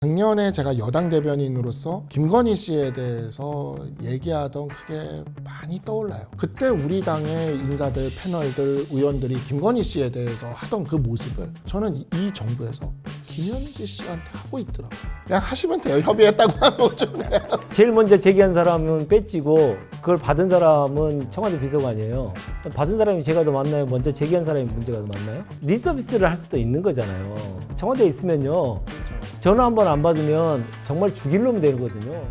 작년에 제가 여당 대변인으로서 김건희 씨에 대해서 얘기하던 그게 많이 떠올라요. 그때 우리 당의 인사들, 패널들, 의원들이 김건희 씨에 대해서 하던 그 모습을 저는 이 정부에서 김현지 씨한테 하고 있더라고요. 그냥 하시면 돼요. 협의했다고 하면 좀 해요. 제일 먼저 제기한 사람은 배지고 그걸 받은 사람은 청와대 비서관이에요. 받은 사람이 제가 더 맞나요? 먼저 제기한 사람이 문제가 더 맞나요? 립서비스를 할 수도 있는 거잖아요. 청와대에 있으면요. 전화 한 번 안 받으면 정말 죽일 놈이 되거든요.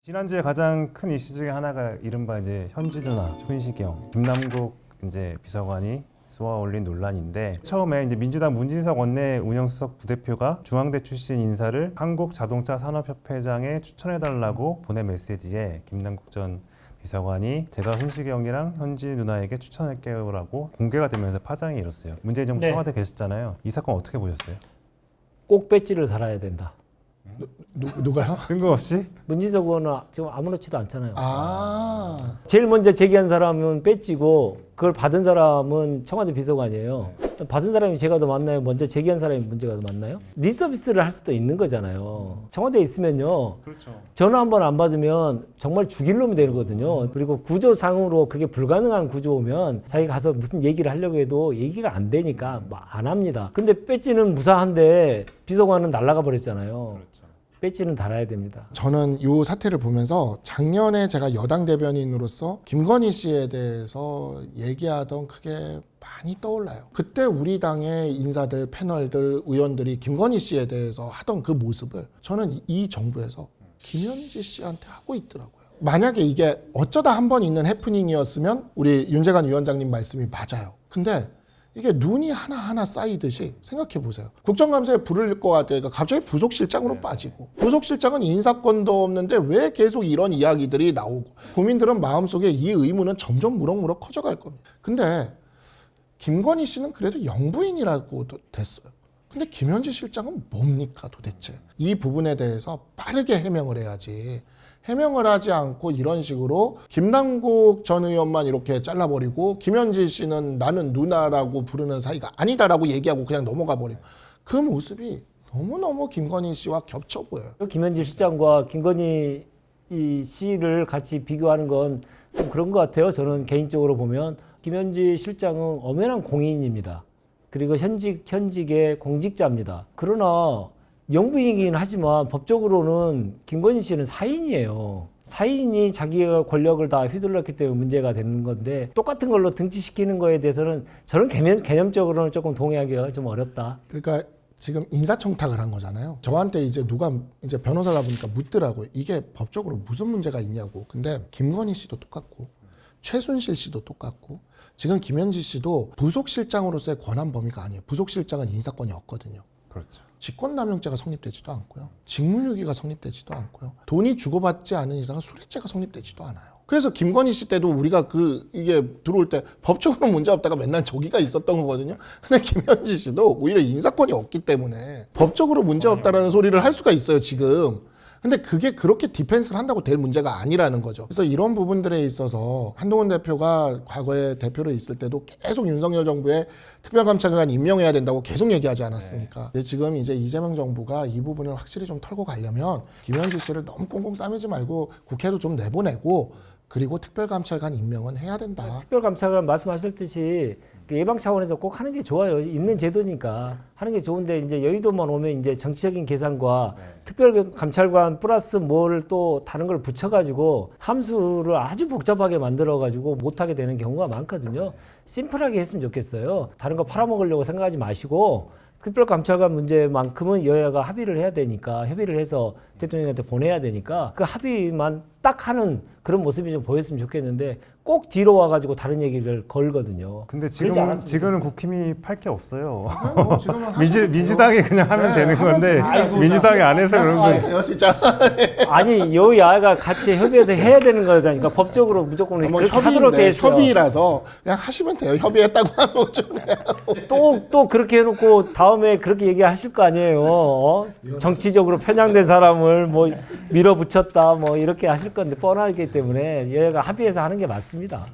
지난주에 가장 큰 이슈 중에 하나가 이른바 이제 현지 누나 손시경 김남국 이제 비서관이 쏘아 올린 논란인데, 처음에 이제 민주당 문진석 원내 운영수석 부대표가 중앙대 출신 인사를 한국자동차산업협회장에 추천해달라고 보낸 메시지에 김남국 전 비서관이 제가 손시경이랑 현지 누나에게 추천할게요라고 공개가 되면서 파장이 일었어요. 문재인 정부 네. 청와대 계셨잖아요. 이 사건 어떻게 보셨어요? 꼭 배지를 달아야 된다. 누가요? 증거 없이? 문진석 의원은 지금 아무렇지도 않잖아요. 제일 제일 먼저 제기한 사람은 배지고 그걸 받은 사람은 청와대 비서관이에요. 받은 사람이 제가 더 맞나요? 먼저 제기한 사람이 문제가 더 맞나요? 립서비스를 할 수도 있는 거잖아요. 청와대에 있으면요. 그렇죠. 전화 한 번 안 받으면 정말 죽일 놈이 되거든요. 그리고 구조상으로 그게 불가능한 구조면 자기가 가서 무슨 얘기를 하려고 해도 얘기가 안 되니까 안 합니다. 근데 배지는 무사한데 비서관은 날아가 버렸잖아요. 배지는 달아야 됩니다. 저는 이 사태를 보면서 작년에 제가 여당 대변인으로서 김건희 씨에 대해서 얘기하던 그게 많이 떠올라요. 그때 우리 당의 인사들, 패널들, 의원들이 김건희 씨에 대해서 하던 그 모습을 저는 이 정부에서 김현지 씨한테 하고 있더라고요. 만약에 이게 어쩌다 한 번 있는 해프닝이었으면 우리 윤재관 위원장님 말씀이 맞아요. 근데 이게 눈이 하나하나 쌓이듯이 생각해 보세요. 국정감사에 불을 것 같아요. 그러니까 갑자기 부속실장으로 빠지고, 부속실장은 인사권도 없는데 왜 계속 이런 이야기들이 나오고, 국민들은 마음속에 이 의문은 점점 무럭무럭 커져갈 겁니다. 근데 김건희 씨는 그래도 영부인이라고 됐어요. 근데 김현지 실장은 뭡니까 도대체? 이 부분에 대해서 빠르게 해명을 해야지. 해명을 하지 않고 이런 식으로 김남국 전 의원만 이렇게 잘라버리고 김현지 씨는 나는 누나라고 부르는 사이가 아니다라고 얘기하고 그냥 넘어가 버리고, 그 모습이 너무너무 김건희 씨와 겹쳐 보여요. 김현지 실장과 김건희 씨를 같이 비교하는 건 좀 그런 것 같아요. 저는 개인적으로 보면 김현지 실장은 엄연한 공인입니다. 그리고 현직의 공직자입니다. 그러나 영부인이긴 하지만 법적으로는 김건희 씨는 사인이에요. 사인이 자기가 권력을 다 휘둘렀기 때문에 문제가 되는 건데, 똑같은 걸로 등치시키는 거에 대해서는 저는 개념적으로는 조금 동의하기가 좀 어렵다. 그러니까 지금 인사청탁을 한 거잖아요. 저한테 이제 누가 이제 변호사다 보니까 묻더라고요. 이게 법적으로 무슨 문제가 있냐고. 근데 김건희 씨도 똑같고 최순실 씨도 똑같고 지금 김현지 씨도 부속실장으로서의 권한 범위가 아니에요. 부속실장은 인사권이 없거든요. 그렇죠. 직권남용죄가 성립되지도 않고요. 직무유기가 성립되지도 않고요. 돈이 주고받지 않은 이상은 수뢰죄가 성립되지도 않아요. 그래서 김건희 씨 때도 우리가 이게 들어올 때 법적으로 문제 없다가 맨날 저기가 있었던 거거든요. 근데 김현지 씨도 오히려 인사권이 없기 때문에 법적으로 문제 없다라는 소리를 할 수가 있어요, 지금. 근데 그게 그렇게 디펜스를 한다고 될 문제가 아니라는 거죠. 그래서 이런 부분들에 있어서 한동훈 대표가 과거에 대표로 있을 때도 계속 윤석열 정부에 특별감찰관 임명해야 된다고 계속 얘기하지 않았습니까? 근데 지금 이제 이재명 정부가 이 부분을 확실히 좀 털고 가려면 김현지 씨를 너무 꽁꽁 싸매지 말고 국회도 좀 내보내고, 그리고 특별감찰관 임명은 해야 된다. 특별감찰관 말씀하셨듯이 예방 차원에서 꼭 하는 게 좋아요. 있는 제도니까 하는 게 좋은데, 이제 여의도만 오면 이제 정치적인 계산과 특별감찰관 플러스 뭘 또 다른 걸 붙여가지고 함수를 아주 복잡하게 만들어가지고 못하게 되는 경우가 많거든요. 심플하게 했으면 좋겠어요. 다른 거 팔아먹으려고 생각하지 마시고 특별감찰관 문제만큼은 여야가 합의를 해야 되니까, 협의를 해서 대통령한테 보내야 되니까 그 합의만 딱 하는 그런 모습이 좀 보였으면 좋겠는데, 꼭 뒤로 와가지고 다른 얘기를 걸거든요. 근데 그러지 않았으면 지금은 국힘이 팔 게 없어요. 뭐 지금은 민주당이 그냥 하면 되는 하면 건데 됩니다, 민주당이 안 해서 그런 거예요. 돼요, 진짜. 아니, 여야가 같이 협의해서 해야 되는 거니까 법적으로 무조건 그렇게 하도록 돼 있어요. 협의라서 그냥 하시면 돼요. 협의했다고 하면 좀 해요. 또 그렇게 해놓고 다음에 그렇게 얘기하실 거 아니에요. 정치적으로 편향된 사람을 뭐 밀어붙였다 뭐 이렇게 하실 건데 뻔하기 때문에 여야가 합의해서 하는 게 맞습니다.